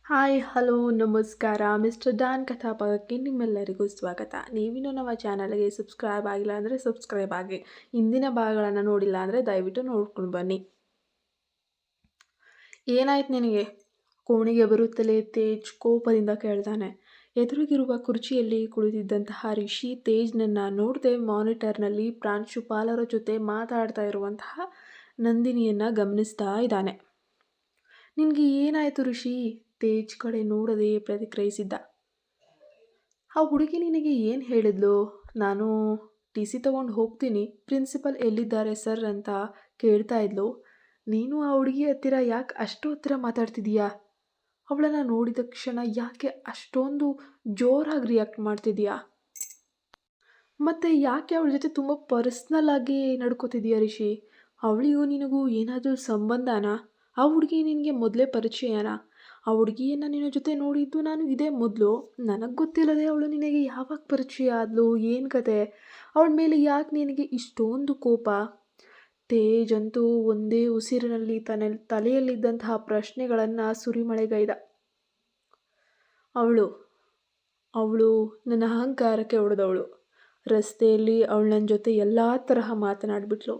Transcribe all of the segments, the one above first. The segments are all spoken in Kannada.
ಹಾಯ್ ಹಲೋ ನಮಸ್ಕಾರ ಮಿಸ್ಟರ್ ಡಾನ್ ಕಥಾಭಾಗಕ್ಕೆ ನಿಮ್ಮೆಲ್ಲರಿಗೂ ಸ್ವಾಗತ. ನೀವಿನ್ನೂ ನಮ್ಮ ಚಾನಲ್ಗೆ ಸಬ್ಸ್ಕ್ರೈಬ್ ಆಗಿಲ್ಲ ಅಂದರೆ ಸಬ್ಸ್ಕ್ರೈಬ್ ಆಗಿ. ಇಂದಿನ ಭಾಗಗಳನ್ನು ನೋಡಿಲ್ಲ ಅಂದರೆ ದಯವಿಟ್ಟು ನೋಡ್ಕೊಂಡು ಬನ್ನಿ. ಏನಾಯ್ತು ನಿನಗೆ? ಕೋಣೆಗೆ ಬರುತ್ತಲೇ ತೇಜ್ ಕೋಪದಿಂದ ಕೇಳ್ತಾನೆ. ಎದುರಿಗಿರುವ ಕುರ್ಚಿಯಲ್ಲಿ ಕುಳಿತಿದ್ದಂತಹ ರಿಷಿ ತೇಜ್ನನ್ನು ನೋಡದೆ ಮಾನಿಟರ್ನಲ್ಲಿ ಪ್ರಾಂಶುಪಾಲರ ಜೊತೆ ಮಾತಾಡ್ತಾ ಇರುವಂತಹ ನಂದಿನಿಯನ್ನು ಗಮನಿಸ್ತಾ ಇದ್ದಾನೆ. ನಿನಗೆ ಏನಾಯಿತು ರಿಷಿ? ತೇಜ್ ಕಡೆ ನೋಡದೆ ಪ್ರತಿಕ್ರಿಯಿಸಿದ್ದ. ಆ ಹುಡುಗಿ ನಿನಗೆ ಏನು ಹೇಳಿದ್ಲು? ನಾನು ಟಿ ಸಿ ತಗೊಂಡು ಹೋಗ್ತೀನಿ, ಪ್ರಿನ್ಸಿಪಲ್ ಎಲ್ಲಿದ್ದಾರೆ ಸರ್ ಅಂತ ಕೇಳ್ತಾ ಇದ್ಲು. ನೀನು ಆ ಹುಡುಗಿ ಹತ್ತಿರ ಯಾಕೆ ಅಷ್ಟು ಹತ್ತಿರ ಮಾತಾಡ್ತಿದೀಯಾ? ಅವಳನ್ನು ನೋಡಿದ ಕ್ಷಣ ಯಾಕೆ ಅಷ್ಟೊಂದು ಜೋರಾಗಿ ರಿಯಾಕ್ಟ್ ಮಾಡ್ತಿದೀಯಾ? ಮತ್ತು ಯಾಕೆ ಅವಳ ಜೊತೆ ತುಂಬ ಪರ್ಸ್ನಲ್ ಆಗಿ ನಡ್ಕೋತಿದೀಯಾ ರಿಷಿ? ಅವಳಿಗೂ ನಿನಗೂ ಏನಾದರೂ ಸಂಬಂಧನಾ? ಆ ಹುಡುಗಿ ನಿನಗೆ ಮೊದಲೇ ಪರಿಚಯನಾ? ಆ ಹುಡುಗಿಯನ್ನು ನಿನ್ನ ಜೊತೆ ನೋಡಿದ್ದು ನಾನು ಇದೇ ಮೊದಲು. ನನಗೆ ಗೊತ್ತಿಲ್ಲದೆ ಅವಳು ನಿನಗೆ ಯಾವಾಗ ಪರಿಚಯ ಆದಳು? ಏನು ಕತೆ? ಅವಳ ಮೇಲೆ ಯಾಕೆ ನಿನಗೆ ಇಷ್ಟೊಂದು ಕೋಪ? ತೇಜ್ ಅಂತೂ ಒಂದೇ ಉಸಿರಿನಲ್ಲಿ ತಲೆಯಲ್ಲಿದ್ದಂತಹ ಪ್ರಶ್ನೆಗಳನ್ನು ಸುರಿಮಳೆಗೈದ. ಅವಳು ನನ್ನ ಅಹಂಕಾರಕ್ಕೆ ಹೊಡೆದವಳು. ರಸ್ತೆಯಲ್ಲಿ ಅವಳು ನನ್ನ ಜೊತೆ ಎಲ್ಲ ತರಹ ಮಾತನಾಡಿಬಿಟ್ಲು.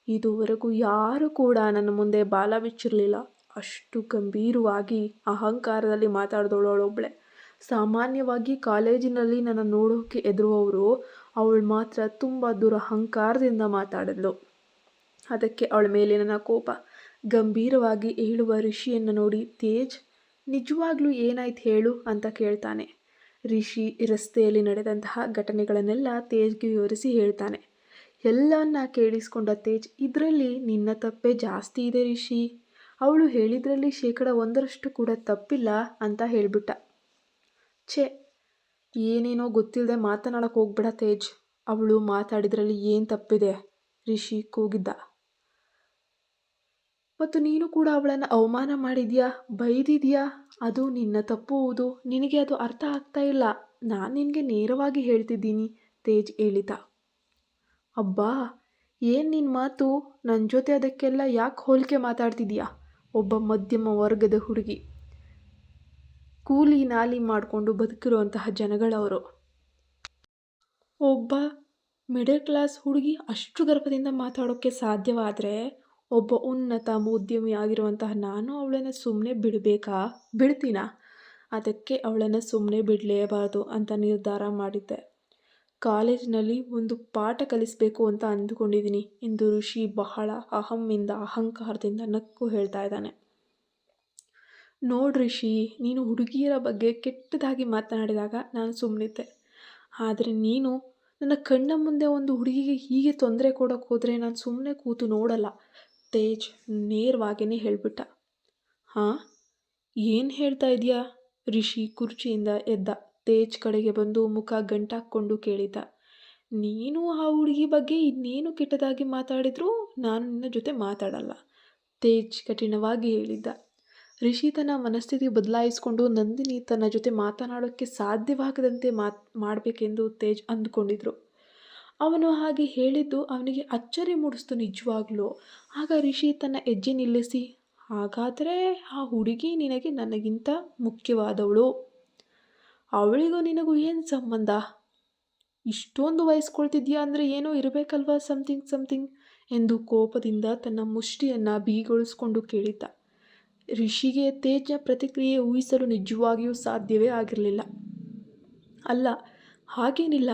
ಇದುವರೆಗೂ ಯಾರೂ ಕೂಡ ನನ್ನ ಮುಂದೆ ಬಾಲ ಬಿಚ್ಚಿರಲಿಲ್ಲ. ಅಷ್ಟು ಗಂಭೀರವಾಗಿ ಅಹಂಕಾರದಲ್ಲಿ ಮಾತಾಡಿದವಳು ಅವಳೊಬ್ಬಳೆ. ಸಾಮಾನ್ಯವಾಗಿ ಕಾಲೇಜಿನಲ್ಲಿ ನನ್ನ ನೋಡೋಕ್ಕೆ ಹೆದರುವವರು, ಅವಳು ಮಾತ್ರ ತುಂಬ ದುರಹಂಕಾರದಿಂದ ಮಾತಾಡಿದ್ಲು. ಅದಕ್ಕೆ ಅವಳ ಮೇಲೆ ನನ್ನ ಕೋಪ. ಗಂಭೀರವಾಗಿ ಹೇಳುವ ರಿಷಿಯನ್ನು ನೋಡಿ ತೇಜ್, ನಿಜವಾಗ್ಲೂ ಏನಾಯ್ತು ಹೇಳು ಅಂತ ಕೇಳ್ತಾನೆ. ರಿಷಿ ರಸ್ತೆಯಲ್ಲಿ ನಡೆದಂತಹ ಘಟನೆಗಳನ್ನೆಲ್ಲ ತೇಜ್ಗೆ ವಿವರಿಸಿ ಹೇಳ್ತಾನೆ. ಎಲ್ಲವನ್ನ ಕೇಳಿಸ್ಕೊಂಡ ತೇಜ್, ಇದರಲ್ಲಿ ನಿನ್ನ ತಪ್ಪೇ ಜಾಸ್ತಿ ಇದೆ ರಿಷಿ. ಅವಳು ಹೇಳಿದ್ರಲ್ಲಿ 1% ಕೂಡ ತಪ್ಪಿಲ್ಲ ಅಂತ ಹೇಳಿಬಿಟ್ಟ. ಛೇ, ಏನೇನೋ ಗೊತ್ತಿಲ್ಲದೆ ಮಾತನಾಡಕ್ಕೆ ಹೋಗ್ಬೇಡ ತೇಜ್. ಅವಳು ಮಾತಾಡಿದ್ರಲ್ಲಿ ಏನು ತಪ್ಪಿದೆ? ರಿಷಿ ಕೂಗಿದ್ದ. ಮತ್ತು ನೀನು ಕೂಡ ಅವಳನ್ನು ಅವಮಾನ ಮಾಡಿದ್ಯಾ, ಬೈದಿದ್ಯಾ. ಅದು ನಿನ್ನ ತಪ್ಪುವುದು. ನಿನಗೆ ಅದು ಅರ್ಥ ಆಗ್ತಾ ಇಲ್ಲ. ನಾನು ನಿನಗೆ ನೇರವಾಗಿ ಹೇಳ್ತಿದ್ದೀನಿ, ತೇಜ್ ಹೇಳಿದ. ಅಬ್ಬಾ, ಏನು ನಿನ್ನ ಮಾತು? ನನ್ನ ಜೊತೆ ಅದಕ್ಕೆಲ್ಲ ಯಾಕೆ ಹೋಲಿಕೆ ಮಾತಾಡ್ತಿದ್ಯಾ? ಒಬ್ಬ ಮಧ್ಯಮ ವರ್ಗದ ಹುಡುಗಿ, ಕೂಲಿ ನಾಲಿ ಮಾಡಿಕೊಂಡು ಬದುಕಿರುವಂತಹ ಜನಗಳವರು. ಒಬ್ಬ ಮಿಡಲ್ ಕ್ಲಾಸ್ ಹುಡುಗಿ ಅಷ್ಟು ಗರ್ಭದಿಂದ ಮಾತಾಡೋಕ್ಕೆ ಸಾಧ್ಯವಾದರೆ, ಒಬ್ಬ ಉನ್ನತ ಉದ್ಯಮಿ ಆಗಿರುವಂತಹ ನಾನು ಅವಳನ್ನು ಸುಮ್ಮನೆ ಬಿಡ್ತೀನಾ? ಅದಕ್ಕೆ ಅವಳನ್ನು ಸುಮ್ಮನೆ ಬಿಡಲೇಬಾರ್ದು ಅಂತ ನಿರ್ಧಾರ ಮಾಡಿದ್ದೆ. ಕಾಲೇಜಿನಲ್ಲಿ ಒಂದು ಪಾಠ ಕಲಿಸಬೇಕು ಅಂತ ಅಂದುಕೊಂಡಿದ್ದೀನಿ ಎಂದು ಋಷಿ ಬಹಳ ಅಹಂಕಾರದಿಂದ ನಕ್ಕು ಹೇಳ್ತಾ ಇದ್ದಾನೆ. ನೋಡು ರಿಷಿ, ನೀನು ಹುಡುಗಿಯರ ಬಗ್ಗೆ ಕೆಟ್ಟದಾಗಿ ಮಾತನಾಡಿದಾಗ ನಾನು ಸುಮ್ಮನಿದ್ದೆ. ಆದರೆ ನೀನು ನನ್ನ ಕಣ್ಣ ಮುಂದೆ ಒಂದು ಹುಡುಗಿಗೆ ಹೀಗೆ ತೊಂದರೆ ಕೊಡೋಕೆ ಹೋದರೆ ನಾನು ಸುಮ್ಮನೆ ಕೂತು ನೋಡಲ್ಲ. ತೇಜ್ ನೇರವಾಗಿಯೇ ಹೇಳಿಬಿಟ್ಟ. ಹಾಂ, ಏನು ಹೇಳ್ತಾ ಇದೆಯಾ? ರಿಷಿ ಕುರ್ಚಿಯಿಂದ ಎದ್ದ ತೇಜ್ ಕಡೆಗೆ ಬಂದು ಮುಖ ಗಂಟಾಕ್ಕೊಂಡು ಕೇಳಿದ್ದ. ನೀನು ಆ ಹುಡುಗಿ ಬಗ್ಗೆ ಇನ್ನೇನು ಕೆಟ್ಟದಾಗಿ ಮಾತಾಡಿದ್ರೂ ನಾನು ನಿನ್ನ ಜೊತೆ ಮಾತಾಡಲ್ಲ, ತೇಜ್ ಕಠಿಣವಾಗಿ ಹೇಳಿದ್ದ. ರಿಷಿ ತನ್ನ ಮನಸ್ಥಿತಿ ಬದಲಾಯಿಸಿಕೊಂಡು ನಂದಿನಿ ತನ್ನ ಜೊತೆ ಮಾತನಾಡೋಕ್ಕೆ ಸಾಧ್ಯವಾಗದಂತೆ ಮಾಡಬೇಕೆಂದು ತೇಜ್ ಅಂದುಕೊಂಡಿದ್ರು. ಅವನು ಹಾಗೆ ಹೇಳಿದ್ದು ಅವನಿಗೆ ಅಚ್ಚರಿ ಮೂಡಿಸ್ತು ನಿಜವಾಗ್ಲೂ. ಆಗ ರಿಷಿ ತನ್ನ ಹೆಜ್ಜೆ ನಿಲ್ಲಿಸಿ, ಹಾಗಾದರೆ ಆ ಹುಡುಗಿ ನಿನಗೆ ನನಗಿಂತ ಮುಖ್ಯವಾದವಳು. ಅವಳಿಗೂ ನಿನಗೂ ಏನು ಸಂಬಂಧ? ಇಷ್ಟೊಂದು ವಹಿಸ್ಕೊಳ್ತಿದ್ಯಾ ಅಂದರೆ ಏನೋ ಇರಬೇಕಲ್ವಾ, ಸಮಥಿಂಗ್ ಎಂದು ಕೋಪದಿಂದ ತನ್ನ ಮುಷ್ಟಿಯನ್ನು ಬಿಗಿಗೊಳಿಸ್ಕೊಂಡು ಕೇಳಿದ್ದ. ರಿಷಿಗೆ ತೇಜ್ನ ಪ್ರತಿಕ್ರಿಯೆ ಊಹಿಸಲು ನಿಜವಾಗಿಯೂ ಸಾಧ್ಯವೇ ಆಗಿರಲಿಲ್ಲ. ಅಲ್ಲ, ಹಾಗೇನಿಲ್ಲ.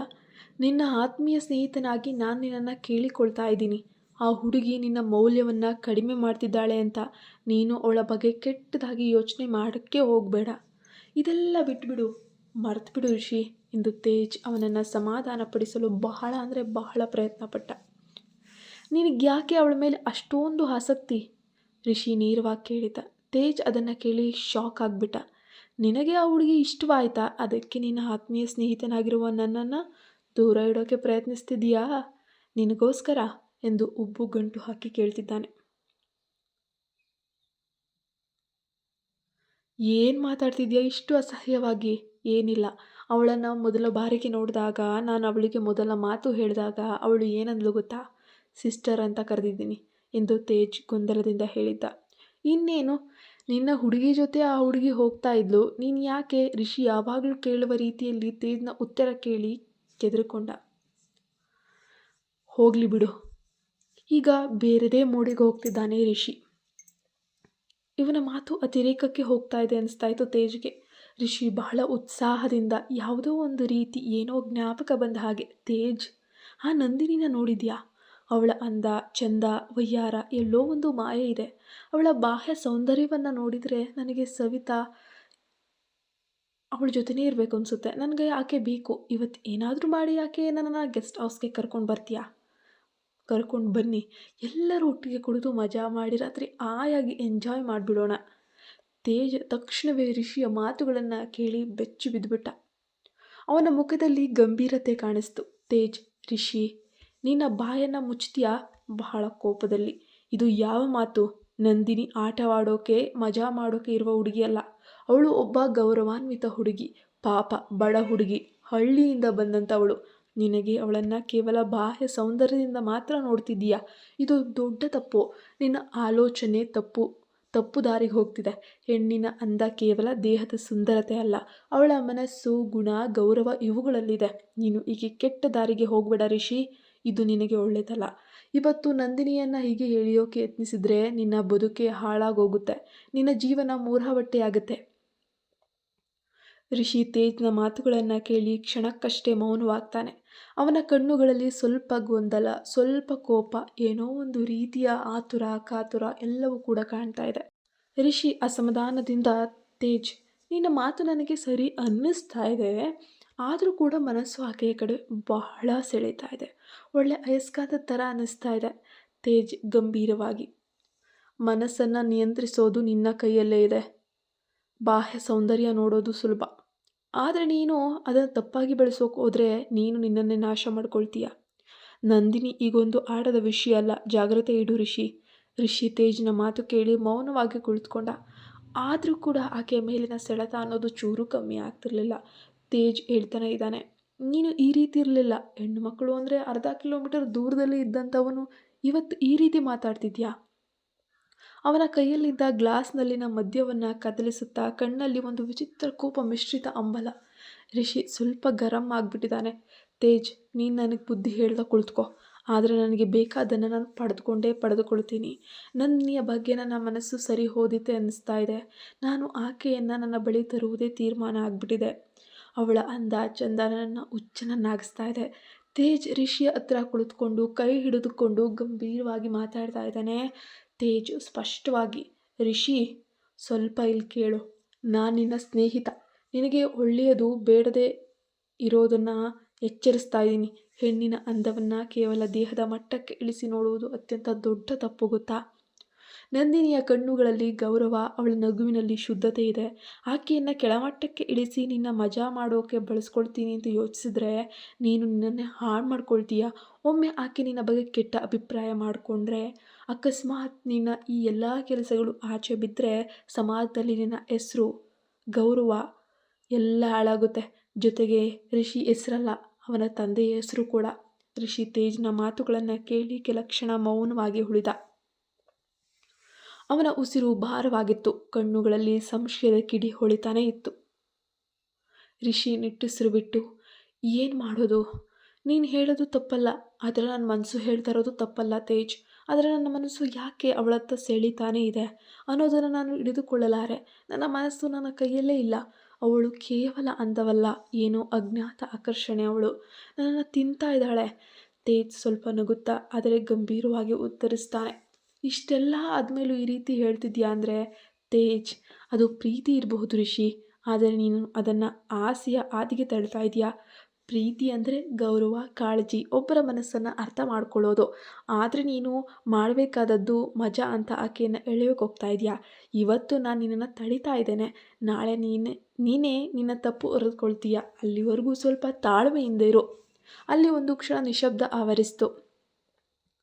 ನಿನ್ನ ಆತ್ಮೀಯ ಸ್ನೇಹಿತನಾಗಿ ನಾನು ನಿನ್ನನ್ನು ಕೇಳಿಕೊಳ್ತಾ ಇದ್ದೀನಿ. ಆ ಹುಡುಗಿ ನಿನ್ನ ಮೌಲ್ಯವನ್ನು ಕಡಿಮೆ ಮಾಡ್ತಿದ್ದಾಳೆ ಅಂತ ನೀನು ಅವಳ ಬಗ್ಗೆ ಕೆಟ್ಟದಾಗಿ ಯೋಚನೆ ಮಾಡೋಕ್ಕೆ ಹೋಗಬೇಡ. ಇದೆಲ್ಲ ಬಿಟ್ಬಿಡು, ಮರೆತುಬಿಡು ರಿಷಿ ಎಂದು ತೇಜ್ ಅವನನ್ನು ಸಮಾಧಾನಪಡಿಸಲು ಬಹಳ ಪ್ರಯತ್ನಪಟ್ಟ. ನಿನಗೆ ಯಾಕೆ ಅವಳ ಮೇಲೆ ಅಷ್ಟೊಂದು ಆಸಕ್ತಿ? ರಿಷಿ ನೇರವಾಗಿ ಕೇಳಿದ. ತೇಜ್ ಅದನ್ನು ಕೇಳಿ ಶಾಕ್ ಆಗಿಬಿಟ್ಟ. ನಿನಗೆ ಆ ಹುಡುಗಿ ಇಷ್ಟವಾಯ್ತಾ? ಅದಕ್ಕೆ ನಿನ್ನ ಆತ್ಮೀಯ ಸ್ನೇಹಿತನಾಗಿರುವ ನನ್ನನ್ನು ದೂರ ಇಡೋಕ್ಕೆ ಪ್ರಯತ್ನಿಸ್ತಿದೀಯಾ? ನಿನಗೋಸ್ಕರ ಎಂದು ಉಬ್ಬು ಗಂಟು ಹಾಕಿ ಕೇಳ್ತಿದ್ದಾನೆ. ಏನು ಮಾತಾಡ್ತಿದ್ಯಾ ಇಷ್ಟು ಅಸಹ್ಯವಾಗಿ? ಏನಿಲ್ಲ, ಅವಳನ್ನು ಮೊದಲ ಬಾರಿಗೆ ನೋಡಿದಾಗ, ನಾನು ಅವಳಿಗೆ ಮೊದಲ ಮಾತು ಹೇಳಿದಾಗ ಅವಳು ಏನಂದ್ಲು ಗೊತ್ತಾ? ಸಿಸ್ಟರ್ ಅಂತ ಕರೆದಿದ್ದೀನಿ ಎಂದು ತೇಜ್ ಗೊಂದಲದಿಂದ ಹೇಳಿದ್ದ. ಇನ್ನೇನು, ನಿನ್ನ ಹುಡುಗಿ ಜೊತೆ ಆ ಹುಡುಗಿ ಹೋಗ್ತಾ ಇದ್ಲು. ನೀನು ಯಾಕೆ? ರಿಷಿ ಯಾವಾಗಲೂ ಕೇಳುವ ರೀತಿಯಲ್ಲಿ ತೇಜ್ನ ಉತ್ತರ ಕೇಳಿ ಕೆದರಿಕೊಂಡ. ಹೋಗ್ಲಿ ಬಿಡು. ಈಗ ಬೇರೆದೇ ಮೂಡಿಗೆ ಹೋಗ್ತಿದ್ದಾನೆ ರಿಷಿ. ಇವನ ಮಾತು ಅತಿರೇಕಕ್ಕೆ ಹೋಗ್ತಾ ಇದೆ ಅನಿಸ್ತಾ ಇತ್ತು ತೇಜ್ಗೆ. ರಿಷಿ ಬಹಳ ಉತ್ಸಾಹದಿಂದ ಯಾವುದೋ ಒಂದು ರೀತಿ ಏನೋ ಜ್ಞಾಪಕ ಬಂದ ಹಾಗೆ, ತೇಜ್, ಆ ನಂದಿನಿನ ನೋಡಿದ್ಯಾ? ಅವಳ ಅಂದ, ಚಂದ, ವಯ್ಯಾರ ಎಲ್ಲೋ ಒಂದು ಮಾಯೆ ಇದೆ. ಅವಳ ಬಾಹ್ಯ ಸೌಂದರ್ಯವನ್ನು ನೋಡಿದರೆ ನನಗೆ ಸವಿತಾ ಅವಳ ಜೊತೆನೇ ಇರಬೇಕು ಅನಿಸುತ್ತೆ. ನನಗೆ ಆಕೆ ಬೇಕು. ಇವತ್ತು ಏನಾದರೂ ಮಾಡಿ ಆಕೆ ನನ್ನನ್ನು ಗೆಸ್ಟ್ ಹೌಸ್ಗೆ ಕರ್ಕೊಂಡು ಬರ್ತೀಯಾ? ಕರ್ಕೊಂಡು ಬನ್ನಿ. ಎಲ್ಲರೂ ಒಟ್ಟಿಗೆ ಕುಳಿತು ಮಜಾ ಮಾಡಿ ರಾತ್ರಿ ಆಯಾಗಿ ಎಂಜಾಯ್ ಮಾಡಿಬಿಡೋಣ. ತೇಜ್ ತಕ್ಷಣವೇ ರಿಷಿಯ ಮಾತುಗಳನ್ನು ಕೇಳಿ ಬೆಚ್ಚಿ ಬಿದ್ದುಬಿಟ್ಟ. ಅವನ ಮುಖದಲ್ಲಿ ಗಂಭೀರತೆ ಕಾಣಿಸ್ತು. ತೇಜ್, ರಿಷಿ, ನಿನ್ನ ಬಾಯನ್ನು ಮುಚ್ತೀಯಾ? ಬಹಳ ಕೋಪದಲ್ಲಿ. ಇದು ಯಾವ ಮಾತು? ನಂದಿನಿ ಆಟವಾಡೋಕೆ ಮಜಾ ಮಾಡೋಕೆ ಇರುವ ಹುಡುಗಿಯಲ್ಲ. ಅವಳು ಒಬ್ಬ ಗೌರವಾನ್ವಿತ ಹುಡುಗಿ. ಪಾಪ ಬಡ ಹುಡುಗಿ, ಹಳ್ಳಿಯಿಂದ ಬಂದಂಥವಳು. ನಿನಗೆ ಅವಳನ್ನು ಕೇವಲ ಬಾಹ್ಯ ಸೌಂದರ್ಯದಿಂದ ಮಾತ್ರ ನೋಡ್ತಿದ್ದೀಯಾ? ಇದು ದೊಡ್ಡ ತಪ್ಪು. ನಿನ್ನ ಆಲೋಚನೆ ತಪ್ಪು ದಾರಿಗೆ ಹೋಗ್ತಿದೆ. ಹೆಣ್ಣಿನ ಅಂದ ಕೇವಲ ದೇಹದ ಸುಂದರತೆ ಅಲ್ಲ, ಅವಳ ಮನಸ್ಸು, ಗುಣ, ಗೌರವ ಇವುಗಳಲ್ಲಿದೆ. ನೀನು ಹೀಗೆ ಕೆಟ್ಟ ದಾರಿಗೆ ಹೋಗಬೇಡ ರಿಷಿ. ಇದು ನಿನಗೆ ಒಳ್ಳೆಯದಲ್ಲ. ಇವತ್ತು ನಂದಿನಿಯನ್ನು ಹೀಗೆ ಎಳೆಯೋಕೆ ಯತ್ನಿಸಿದರೆ ನಿನ್ನ ಬದುಕೆ ಹಾಳಾಗೋಗುತ್ತೆ. ನಿನ್ನ ಜೀವನ ಮೂರ್ಹವಟ್ಟೆಯಾಗುತ್ತೆ. ರಿಷಿ ತೇಜ್ನ ಮಾತುಗಳನ್ನು ಕೇಳಿ ಕ್ಷಣಕ್ಕಷ್ಟೇ ಮೌನವಾಗ್ತಾನೆ. ಅವನ ಕಣ್ಣುಗಳಲ್ಲಿ ಸ್ವಲ್ಪ ಗೊಂದಲ, ಸ್ವಲ್ಪ ಕೋಪ, ಏನೋ ಒಂದು ರೀತಿಯ ಆತುರ, ಕಾತುರ ಎಲ್ಲವೂ ಕೂಡ ಕಾಣ್ತಾ ಇದೆ. ರಿಷಿ ಅಸಮಾಧಾನದಿಂದ, ತೇಜ್, ನಿನ್ನ ಮಾತು ನನಗೆ ಸರಿ ಅನ್ನಿಸ್ತಾ ಇದೆ. ಆದರೂ ಕೂಡ ಮನಸ್ಸು ಆಕೆಯ ಕಡೆ ಬಹಳ ಸೆಳೀತಾ ಇದೆ. ಒಳ್ಳೆ ಅಯಸ್ಕಾದ ಥರ ಅನ್ನಿಸ್ತಾ ಇದೆ. ತೇಜ್ ಗಂಭೀರವಾಗಿ, ಮನಸ್ಸನ್ನು ನಿಯಂತ್ರಿಸೋದು ನಿನ್ನ ಕೈಯಲ್ಲೇ ಇದೆ. ಬಾಹ್ಯ ಸೌಂದರ್ಯ ನೋಡೋದು ಸುಲಭ, ಆದರೆ ನೀನು ಅದನ್ನು ತಪ್ಪಾಗಿ ಬೆಳೆಸೋಕೆ ಹೋದರೆ ನೀನು ನಿನ್ನನ್ನೇ ನಾಶ ಮಾಡ್ಕೊಳ್ತೀಯ. ನಂದಿನಿ ಈಗೊಂದು ಆಟದ ವಿಷಯ ಅಲ್ಲ. ಜಾಗ್ರತೆ ಇಡು ರಿಷಿ. ರಿಷಿ ತೇಜ್ನ ಮಾತು ಕೇಳಿ ಮೌನವಾಗಿ ಕುಳಿತುಕೊಂಡ. ಆದರೂ ಕೂಡ ಆಕೆಯ ಮೇಲಿನ ಸೆಳೆತ ಅನ್ನೋದು ಚೂರು ಕಮ್ಮಿ ಆಗ್ತಿರ್ಲಿಲ್ಲ. ತೇಜ್ ಹೇಳ್ತಾನೆ ಇದ್ದಾನೆ, ನೀನು ಈ ರೀತಿ ಇರಲಿಲ್ಲ. ಹೆಣ್ಣು ಮಕ್ಕಳು ಅಂದರೆ ಅರ್ಧ ಕಿಲೋಮೀಟರ್ ದೂರದಲ್ಲಿ ಇದ್ದಂಥವನು ಇವತ್ತು ಈ ರೀತಿ ಮಾತಾಡ್ತಿದ್ಯಾ? ಅವನ ಕೈಯಲ್ಲಿದ್ದ ಗ್ಲಾಸ್ನಲ್ಲಿನ ಮದ್ಯವನ್ನು ಕದಲಿಸುತ್ತಾ ಕಣ್ಣಲ್ಲಿ ಒಂದು ವಿಚಿತ್ರ ಕೋಪ ಮಿಶ್ರಿತ ಹಂಬಲ. ರಿಷಿ ಸ್ವಲ್ಪ ಗರಂ ಆಗಿಬಿಟ್ಟಿದ್ದಾನೆ. ತೇಜ್, ನೀನು ನನಗೆ ಬುದ್ಧಿ ಹೇಳ್ದ ಕುಳಿತುಕೋ. ಆದರೆ ನನಗೆ ಬೇಕಾದನ್ನು ನಾನು ಪಡೆದುಕೊಳ್ತೀನಿ. ನಂದಿನಿಯ ಬಗ್ಗೆ ನನ್ನ ಮನಸ್ಸು ಸರಿ ಹೋದಿತೆ ಅನ್ನಿಸ್ತಾ ಇದೆ. ನಾನು ಆಕೆಯನ್ನು ನನ್ನ ಬಳಿ ತರುವುದೇ ತೀರ್ಮಾನ ಆಗಿಬಿಟ್ಟಿದೆ. ಅವಳ ಅಂದ ಚಂದ ನನ್ನನ್ನು ಹುಚ್ಚನನ್ನಾಗಿಸ್ತಾ ಇದೆ. ತೇಜ್ ರಿಷಿಯ ಹತ್ರ ಕುಳಿತುಕೊಂಡು ಕೈ ಹಿಡಿದುಕೊಂಡು ಗಂಭೀರವಾಗಿ ಮಾತಾಡ್ತಾ ಇದ್ದಾನೆ. ತೇಜ್ ಸ್ಪಷ್ಟವಾಗಿ, ರಿಷಿ, ಸ್ವಲ್ಪ ಇಲ್ಲಿ ಕೇಳು. ನಾನು ನಿನ್ನ ಸ್ನೇಹಿತ. ನಿನಗೆ ಒಳ್ಳೆಯದು ಬೇಡದೇ ಇರೋದನ್ನು ಎಚ್ಚರಿಸ್ತಾ ಇದ್ದೀನಿ. ಹೆಣ್ಣಿನ ಅಂದವನ್ನು ಕೇವಲ ದೇಹದ ಮಟ್ಟಕ್ಕೆ ಇಳಿಸಿ ನೋಡುವುದು ಅತ್ಯಂತ ದೊಡ್ಡ ತಪ್ಪು, ಗೊತ್ತಾ? ನಂದಿನಿಯ ಕಣ್ಣುಗಳಲ್ಲಿ ಗೌರವ, ಅವಳ ನಗುವಿನಲ್ಲಿ ಶುದ್ಧತೆ ಇದೆ. ಆಕೆಯನ್ನು ಕೆಳಮಟ್ಟಕ್ಕೆ ಇಳಿಸಿ ನಿನ್ನ ಮಜಾ ಮಾಡೋಕೆ ಬಳಸ್ಕೊಳ್ತೀನಿ ಅಂತ ಯೋಚಿಸಿದ್ರೆ ನೀನು ನಿನ್ನನ್ನೇ ಹಾಳು ಮಾಡ್ಕೊಳ್ತೀಯ. ಒಮ್ಮೆ ಆಕೆ ನಿನ್ನ ಬಗ್ಗೆ ಕೆಟ್ಟ ಅಭಿಪ್ರಾಯ ಮಾಡಿಕೊಂಡ್ರೆ, ಅಕಸ್ಮಾತ್ ನಿನ್ನ ಈ ಎಲ್ಲ ಕೆಲಸಗಳು ಆಚೆ ಬಿದ್ದರೆ ಸಮಾಜದಲ್ಲಿ ನಿನ್ನ ಹೆಸರು, ಗೌರವ ಎಲ್ಲ ಹಾಳಾಗುತ್ತೆ. ಜೊತೆಗೆ ರಿಷಿ ಹೆಸರಲ್ಲ, ಅವನ ತಂದೆಯ ಹೆಸರು ಕೂಡ. ರಿಷಿ ತೇಜ್ನ ಮಾತುಗಳನ್ನು ಕೇಳಿ ಕೆಲ ಕ್ಷಣ ಮೌನವಾಗಿ ಉಳಿದ. ಅವನ ಉಸಿರು ಭಾರವಾಗಿತ್ತು. ಕಣ್ಣುಗಳಲ್ಲಿ ಸಂಶಯದ ಕಿಡಿ ಹೊಳಿತಾನೇ ಇತ್ತು. ರಿಷಿ ನಿಟ್ಟುಸಿರು ಬಿಟ್ಟು, ಏನು ಮಾಡೋದು? ನೀನು ಹೇಳೋದು ತಪ್ಪಲ್ಲ, ಆದರೆ ನನ್ನ ಮನಸ್ಸು ಹೇಳ್ತಾ ಇರೋದು ತಪ್ಪಲ್ಲ ತೇಜ್. ಆದರೆ ನನ್ನ ಮನಸ್ಸು ಯಾಕೆ ಅವಳತ್ತ ಸೆಳೀತಾನೇ ಇದೆ ಅನ್ನೋದನ್ನು ನಾನು ಹಿಡಿದುಕೊಳ್ಳಲಾರೆ. ನನ್ನ ಮನಸ್ಸು ನನ್ನ ಕೈಯಲ್ಲೇ ಇಲ್ಲ. ಅವಳು ಕೇವಲ ಅಂದವಲ್ಲ, ಏನೋ ಅಜ್ಞಾತ ಆಕರ್ಷಣೆ. ಅವಳು ನನ್ನನ್ನು ತಿಂತಾ ಇದ್ದಾಳೆ. ತೇಜ್ ಸ್ವಲ್ಪ ನಗುತ್ತಾ ಆದರೆ ಗಂಭೀರವಾಗಿ ಉತ್ತರಿಸ್ತಾನೆ. ಇಷ್ಟೆಲ್ಲ ಆದಮೇಲೂ ಈ ರೀತಿ ಹೇಳ್ತಿದ್ಯಾ ಅಂದರೆ, ತೇಜ್, ಅದು ಪ್ರೀತಿ ಇರಬಹುದು ರಿಷಿ, ಆದರೆ ನೀನು ಅದನ್ನು ಆಸೆಯ ಹಾದಿಗೆ ತಳ್ತಾ ಇದೆಯಾ. ಪ್ರೀತಿ ಅಂದರೆ ಗೌರವ, ಕಾಳಜಿ, ಒಬ್ಬರ ಮನಸ್ಸನ್ನು ಅರ್ಥ ಮಾಡ್ಕೊಳ್ಳೋದು. ಆದರೆ ನೀನು ಮಾಡಬೇಕಾದದ್ದು ಮಜಾ ಅಂತ ಆಕೆಯನ್ನು ಎಳೆಯೋಕೆ ಹೋಗ್ತಾ ಇದೆಯಾ. ಇವತ್ತು ನಾನು ನಿನ್ನನ್ನು ತಡಿತಾ ಇದ್ದೇನೆ, ನಾಳೆ ನೀನೇ ನಿನ್ನ ತಪ್ಪು ಹೊರೆದುಕೊಳ್ತೀಯ. ಅಲ್ಲಿವರೆಗೂ ಸ್ವಲ್ಪ ತಾಳ್ಮೆಯಿಂದ ಇರು. ಅಲ್ಲಿ ಒಂದು ಕ್ಷಣ ನಿಶಬ್ದ ಆವರಿಸಿತು.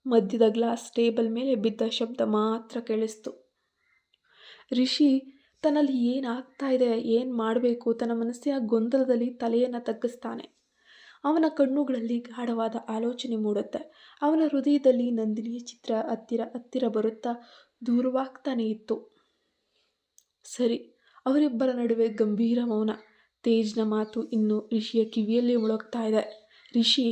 ಮಧ್ಯದ ಗ್ಲಾಸ್ ಟೇಬಲ್ ಮೇಲೆ ಬಿದ್ದ ಶಬ್ದ ಮಾತ್ರ ಕೇಳಿಸ್ತು. ರಿಷಿ ತನ್ನಲ್ಲಿ ಏನಾಗ್ತಾ ಇದೆ, ಏನು ಮಾಡಬೇಕು, ತನ್ನ ಮನಸ್ಸಿನ ಗೊಂದಲದಲ್ಲಿ ತಲೆಯನ್ನು ತಗ್ಗಿಸ್ತಾನೆ. ಅವನ ಕಣ್ಣುಗಳಲ್ಲಿ ಗಾಢವಾದ ಆಲೋಚನೆ ಮೂಡುತ್ತೆ. ಅವನ ಹೃದಯದಲ್ಲಿ ನಂದಿನಿಯ ಚಿತ್ರ ಹತ್ತಿರ ಹತ್ತಿರ ಬರುತ್ತಾ ದೂರವಾಗ್ತಾನೆ ಇತ್ತು. ಸರಿ. ಅವರಿಬ್ಬರ ನಡುವೆ ಗಂಭೀರ ಮೌನ. ತೇಜ್ನ ಮಾತು ಇನ್ನು ರಿಷಿಯ ಕಿವಿಯಲ್ಲಿ ಮುಳುಗ್ತಾ ಇದೆ. ರಿಷಿ,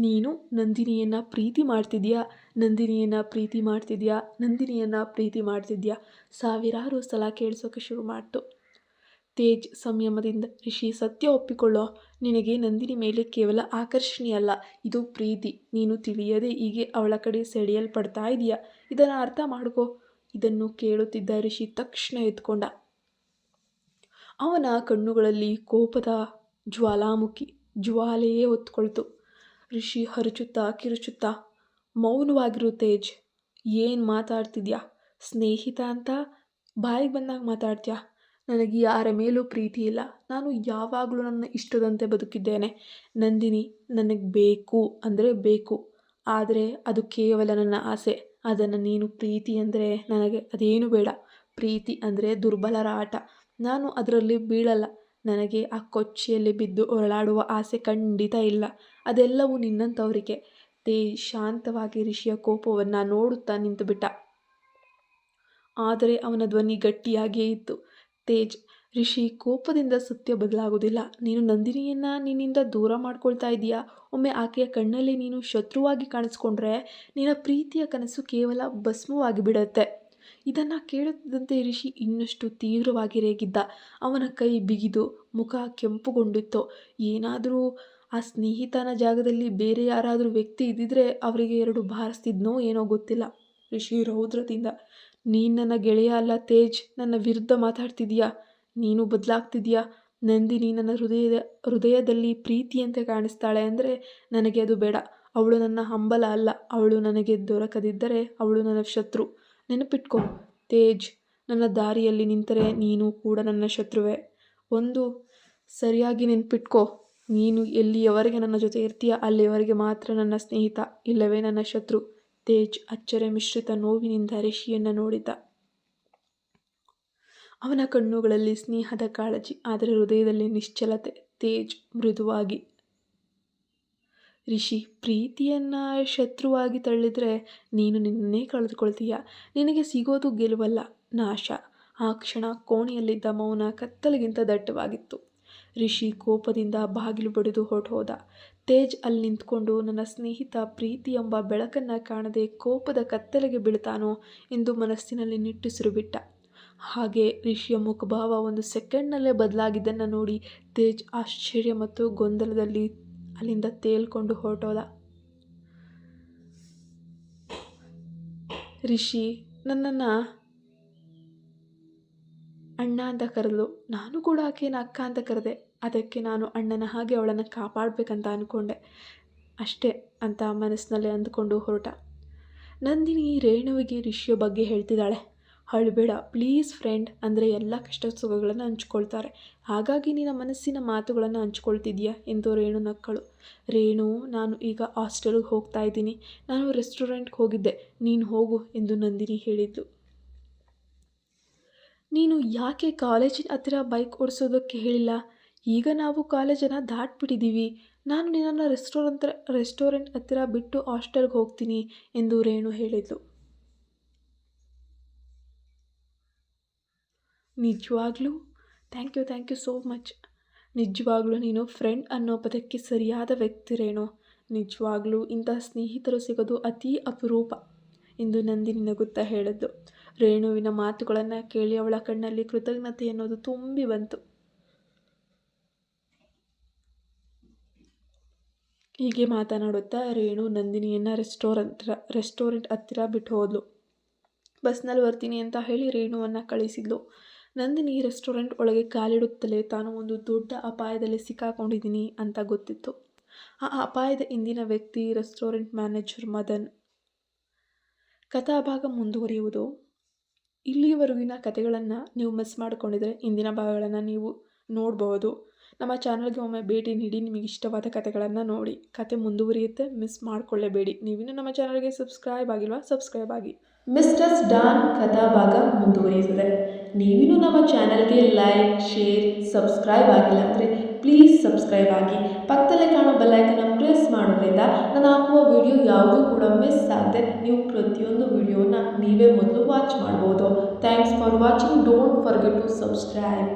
ನೀನು ನಂದಿನಿಯನ್ನ ಪ್ರೀತಿ ಮಾಡ್ತಿದ್ಯಾ? ನಂದಿನಿಯನ್ನ ಪ್ರೀತಿ ಮಾಡ್ತಿದ್ಯಾ? ನಂದಿನಿಯನ್ನ ಪ್ರೀತಿ ಮಾಡ್ತಿದ್ಯಾ? ಸಾವಿರಾರು ಸಲ ಕೇಳಿಸೋಕೆ ಶುರು ಮಾಡ್ತು. ತೇಜ್ ಸಂಯಮದಿಂದ, ರಿಷಿ, ಸತ್ಯ ಒಪ್ಪಿಕೊಳ್ಳೋ. ನಿನಗೆ ನಂದಿನಿ ಮೇಲೆ ಕೇವಲ ಆಕರ್ಷಣೆಯಲ್ಲ, ಇದು ಪ್ರೀತಿ. ನೀನು ತಿಳಿಯದೆ ಹೀಗೆ ಅವಳ ಕಡೆ ಸೆಳೆಯಲ್ಪಡ್ತಾ ಇದೀಯಾ. ಇದನ್ನು ಅರ್ಥ ಮಾಡ್ಕೋ. ಇದನ್ನು ಕೇಳುತ್ತಿದ್ದ ರಿಷಿ ತಕ್ಷಣ ಎದ್ಕೊಂಡ. ಅವನ ಕಣ್ಣುಗಳಲ್ಲಿ ಕೋಪದ ಜ್ವಾಲೆಯೇ ಹೊತ್ಕೊಳ್ತು. ರಿಷಿ ಹರಚುತ್ತಾ ಕಿರುಚುತ್ತಾ, ಮೌನವಾಗಿರು ತೇಜ್. ಏನು ಮಾತಾಡ್ತಿದ್ಯಾ? ಸ್ನೇಹಿತ ಅಂತ ಬಾಯಿಗೆ ಬಂದಾಗ ಮಾತಾಡ್ತೀಯಾ? ನನಗೆ ಯಾರ ಮೇಲೂ ಪ್ರೀತಿ ಇಲ್ಲ. ನಾನು ಯಾವಾಗಲೂ ನನ್ನ ಇಷ್ಟದಂತೆ ಬದುಕಿದ್ದೇನೆ. ನಂದಿನಿ ನನಗೆ ಬೇಕು ಅಂದರೆ ಬೇಕು, ಆದರೆ ಅದು ಕೇವಲ ನನ್ನ ಆಸೆ. ಅದನ್ನು ನೀನು ಪ್ರೀತಿ ಅಂದರೆ ನನಗೆ ಅದೇನು ಬೇಡ. ಪ್ರೀತಿ ಅಂದರೆ ದುರ್ಬಲರ ಆಟ. ನಾನು ಅದರಲ್ಲಿ ಬೀಳಲ್ಲ. ನನಗೆ ಆ ಕೊಚ್ಚೆಯಲ್ಲಿ ಬಿದ್ದು ಹೊರಳಾಡುವ ಆಸೆ ಖಂಡಿತ ಇಲ್ಲ. ಅದೆಲ್ಲವೂ ನಿನ್ನಂಥವರಿಗೆ. ತೇಜ್ ಶಾಂತವಾಗಿ ರಿಷಿಯ ಕೋಪವನ್ನು ನೋಡುತ್ತಾ ನಿಂತುಬಿಟ್ಟ. ಆದರೆ ಅವನ ಧ್ವನಿ ಗಟ್ಟಿಯಾಗಿಯೇ ಇತ್ತು. ತೇಜ್, ರಿಷಿ, ಕೋಪದಿಂದ ಸತ್ಯ ಬದಲಾಗುವುದಿಲ್ಲ. ನೀನು ನಂದಿನಿಯನ್ನ ನಿನ್ನಿಂದ ದೂರ ಮಾಡ್ಕೊಳ್ತಾ ಇದೀಯಾ. ಒಮ್ಮೆ ಆಕೆಯ ಕಣ್ಣಲ್ಲಿ ನೀನು ಶತ್ರುವಾಗಿ ಕಾಣಿಸ್ಕೊಂಡ್ರೆ ನಿನ್ನ ಪ್ರೀತಿಯ ಕನಸು ಕೇವಲ ಭಸ್ಮವಾಗಿ ಬಿಡುತ್ತೆ. ಇದನ್ನು ಕೇಳುತ್ತಿದ್ದಂತೆ ರಿಷಿ ಇನ್ನಷ್ಟು ತೀವ್ರವಾಗಿ ರೇಗಿದ್ದ. ಅವನ ಕೈ ಬಿಗಿದು ಮುಖ ಕೆಂಪುಗೊಂಡಿತ್ತು. ಏನಾದರೂ ಆ ಸ್ನೇಹಿತನ ಜಾಗದಲ್ಲಿ ಬೇರೆ ಯಾರಾದರೂ ವ್ಯಕ್ತಿ ಇದ್ದಿದ್ರೆ ಅವರಿಗೆ ಎರಡು ಬಾರಿಸ್ತಿದ್ನೋ ಏನೋ ಗೊತ್ತಿಲ್ಲ. ರಿಷಿ ರೌದ್ರದಿಂದ, ನೀನು ನನ್ನ ಗೆಳೆಯ ಅಲ್ಲ ತೇಜ್. ನನ್ನ ವಿರುದ್ಧ ಮಾತಾಡ್ತಿದೀಯಾ. ನೀನು ಬದಲಾಗ್ತಿದೀಯಾ. ನಂದಿನಿ ನನ್ನ ಹೃದಯದಲ್ಲಿ ಪ್ರೀತಿಯಂತೆ ಕಾಣಿಸ್ತಾಳೆ ಅಂದರೆ ನನಗೆ ಅದು ಬೇಡ. ಅವಳು ನನ್ನ ಹಂಬಲ ಅಲ್ಲ. ಅವಳು ನನಗೆ ದೊರಕದಿದ್ದರೆ ಅವಳು ನನ್ನ ಶತ್ರು. ನೆನಪಿಟ್ಕೋ ತೇಜ್, ನನ್ನ ದಾರಿಯಲ್ಲಿ ನಿಂತರೆ ನೀನು ಕೂಡ ನನ್ನ ಶತ್ರುವೇ. ಒಂದು ಸರಿಯಾಗಿ ನೆನಪಿಟ್ಕೋ. ನೀನು ಎಲ್ಲಿಯವರೆಗೆ ನನ್ನ ಜೊತೆ ಇರ್ತೀಯ ಅಲ್ಲಿಯವರೆಗೆ ಮಾತ್ರ ನನ್ನ ಸ್ನೇಹಿತ, ಇಲ್ಲವೇ ನನ್ನ ಶತ್ರು. ತೇಜ್ ಅಚ್ಚರಿ ಮಿಶ್ರಿತ ನೋವಿನಿಂದ ರಿಷಿಯನ್ನು ನೋಡಿದ. ಅವನ ಕಣ್ಣುಗಳಲ್ಲಿ ಸ್ನೇಹದ ಕಾಳಜಿ, ಆದರೆ ಹೃದಯದಲ್ಲಿ ನಿಶ್ಚಲತೆ. ತೇಜ್ ಮೃದುವಾಗಿ, ರಿಷಿ, ಪ್ರೀತಿಯನ್ನು ಶತ್ರುವಾಗಿ ತಳ್ಳಿದ್ರೆ ನೀನು ನಿನ್ನನ್ನೇ ಕಳೆದುಕೊಳ್ತೀಯ. ನಿನಗೆ ಸಿಗೋದು ಗೆಲುವಲ್ಲ, ನಾಶ. ಆ ಕ್ಷಣ ಕೋಣೆಯಲ್ಲಿದ್ದ ಮೌನ ಕತ್ತಲಿಗಿಂತ ದಟ್ಟವಾಗಿತ್ತು. ರಿಷಿ ಕೋಪದಿಂದ ಬಾಗಿಲು ಬಡಿದು ಹೊರಟೋದ. ತೇಜ್ ಅಲ್ಲಿ ನಿಂತ್ಕೊಂಡು ನನ್ನ ಸ್ನೇಹಿತ ಪ್ರೀತಿ ಎಂಬ ಬೆಳಕನ್ನು ಕಾಣದೆ ಕೋಪದ ಕತ್ತಲೆಗೆ ಬೀಳ್ತಾನೋ ಎಂದು ಮನಸ್ಸಿನಲ್ಲಿ ನಿಟ್ಟುಸಿರು ಬಿಟ್ಟ. ಹಾಗೆ ರಿಷಿಯ ಮುಖಭಾವ ಒಂದು ಸೆಕೆಂಡ್ನಲ್ಲೇ ಬದಲಾಗಿದ್ದನ್ನು ನೋಡಿ ತೇಜ್ ಆಶ್ಚರ್ಯ ಮತ್ತು ಗೊಂದಲದಲ್ಲಿ ಅಲ್ಲಿಂದ ತೇಲ್ಕೊಂಡು ಹೊರಟೋದ. ರಿಷಿ ನನ್ನನ್ನು ಅಣ್ಣ ಅಂತ ಕರೆದ್ಲು. ನಾನು ಕೂಡ ಆಕೆಯನ್ನು ಅಕ್ಕ ಅಂತ ಕರೆದೆ. ಅದಕ್ಕೆ ನಾನು ಅಣ್ಣನ ಹಾಗೆ ಅವಳನ್ನು ಕಾಪಾಡಬೇಕಂತ ಅಂದ್ಕೊಂಡೆ ಅಷ್ಟೇ ಅಂತ ಮನಸ್ಸಿನಲ್ಲೇ ಅಂದ್ಕೊಂಡು ಹೊರಟ. ನಂದಿನಿ ರೇಣುವಿಗೆ ರಿಷಿಯ ಬಗ್ಗೆ ಹೇಳ್ತಿದ್ದಾಳೆ. ಅಳಬೇಡ ಪ್ಲೀಸ್ ಫ್ರೆಂಡ್, ಅಂದರೆ ಎಲ್ಲ ಕಷ್ಟ ಸುಖಗಳನ್ನು ಹಂಚ್ಕೊಳ್ತಾರೆ. ಹಾಗಾಗಿ ನಿನ್ನ ಮನಸ್ಸಿನ ಮಾತುಗಳನ್ನು ಹಂಚ್ಕೊಳ್ತಿದ್ಯಾ ಎಂದು ರೇಣು ನಕ್ಕಳು. ರೇಣು, ನಾನು ಈಗ ಹಾಸ್ಟೆಲ್ಗೆ ಹೋಗ್ತಾ ಇದ್ದೀನಿ. ನಾನು ರೆಸ್ಟೋರೆಂಟ್ಗೆ ಹೋಗಿದ್ದೆ. ನೀನು ಹೋಗು ಎಂದು ನಂದಿನಿ ಹೇಳಿದ್ಲು. ನೀನು ಯಾಕೆ ಕಾಲೇಜಿನ ಹತ್ತಿರ ಬೈಕ್ ಓಡಿಸೋದಕ್ಕೆ ಹೇಳಿಲ್ಲ? ಈಗ ನಾವು ಕಾಲೇಜನ್ನು ದಾಟ್ಬಿಟ್ಟಿದ್ದೀವಿ. ನಾನು ನಿನ್ನನ್ನು ರೆಸ್ಟೋರೆಂಟ್ ಹತ್ತಿರ ಬಿಟ್ಟು ಹಾಸ್ಟೆಲ್ಗೆ ಹೋಗ್ತೀನಿ ಎಂದು ರೇಣು ಹೇಳಿದ್ಲು. ನಿಜವಾಗ್ಲೂ? Thank you so much. ನಿಜವಾಗ್ಲೂ ನೀನು ಫ್ರೆಂಡ್ ಅನ್ನೋ ಪದಕ್ಕೆ ಸರಿಯಾದ ವ್ಯಕ್ತಿ ರೇಣು. ನಿಜವಾಗ್ಲೂ ಇಂತಹ ಸ್ನೇಹಿತರು ಸಿಗೋದು ಅತೀ ಅಪರೂಪ ಎಂದು ನಂದಿನಿ ನಗುತ್ತಾ ಹೇಳಿದ್ಲು. ರೇಣುವಿನ ಮಾತುಗಳನ್ನು ಕೇಳಿ ಅವಳ ಕಣ್ಣಲ್ಲಿ ಕೃತಜ್ಞತೆ ಎನ್ನುವುದು ತುಂಬಿ ಬಂತು. ಹೀಗೆ ಮಾತನಾಡುತ್ತಾ ರೇಣು ನಂದಿನಿಯನ್ನು ರೆಸ್ಟೋರೆಂಟ್ ಹತ್ತಿರ ಬಿಟ್ಟು ಹೋದ್ಲು. ಬಸ್ನಲ್ಲಿ ಬರ್ತೀನಿ ಅಂತ ಹೇಳಿ ರೇಣುವನ್ನು ಕಳಿಸಿದ್ಲು. ನಂದಿನಿ ರೆಸ್ಟೋರೆಂಟ್ ಒಳಗೆ ಕಾಲಿಡುತ್ತಲೇ ತಾನು ಒಂದು ದೊಡ್ಡ ಅಪಾಯದಲ್ಲಿ ಸಿಕ್ಕಾಕೊಂಡಿದ್ದೀನಿ ಅಂತ ಗೊತ್ತಿತ್ತು. ಆ ಅಪಾಯದ ಹಿಂದಿನ ವ್ಯಕ್ತಿ ರೆಸ್ಟೋರೆಂಟ್ ಮ್ಯಾನೇಜರ್ ಮದನ್. ಕಥಾಭಾಗ ಮುಂದುವರಿಯುವುದು. ಇಲ್ಲಿಯವರೆಗಿನ ಕಥೆಗಳನ್ನು ನೀವು ಮಿಸ್ ಮಾಡಿಕೊಂಡಿದ್ರೆ ಇಂದಿನ ಭಾಗಗಳನ್ನು ನೀವು ನೋಡಬಹುದು. ನಮ್ಮ ಚಾನಲ್ಗೆ ಒಮ್ಮೆ ಭೇಟಿ ನೀಡಿ ನಿಮಗೆ ಇಷ್ಟವಾದ ಕಥೆಗಳನ್ನು ನೋಡಿ. ಕತೆ ಮುಂದುವರಿಯುತ್ತೆ, ಮಿಸ್ ಮಾಡಿಕೊಳ್ಳಬೇಡಿ. ನೀವಿನ್ನೂ ನಮ್ಮ ಚಾನಲ್ಗೆ ಸಬ್ಸ್ಕ್ರೈಬ್ ಆಗಿಲ್ವಾ? ಸಬ್ಸ್ಕ್ರೈಬ್ ಆಗಿ. ಮಿಸ್ಟರ್ಸ್ ಡಾನ್ ಕಥಾಭಾಗ ಮುಂದುವರಿಯುತ್ತದೆ. ನೀವಿನ್ನೂ ನಮ್ಮ ಚಾನಲ್ಗೆ ಲೈಕ್, ಶೇರ್, ಸಬ್ಸ್ಕ್ರೈಬ್ ಆಗಿಲ್ಲ ಅಂದರೆ ಪ್ಲೀಸ್ ಸಬ್ಸ್ಕ್ರೈಬ್ ಆಗಿ. ಪಕ್ಕದಲ್ಲೇ ಕಾಣೋ ಬೆಲ್ಲೈಕನ್ನ ಪ್ರೆಸ್ ಮಾಡೋದ್ರಿಂದ ನಾನು ಹಾಕುವ ವಿಡಿಯೋ ಯಾವುದೂ ಕೂಡ ಮಿಸ್ ಆಗದೆ ನೀವು ಪ್ರತಿಯೊಂದು ವಿಡಿಯೋನ ನೀವೇ ಮೊದಲು ವಾಚ್ ಮಾಡ್ಬೋದು. Thanks for watching. Don't forget to subscribe.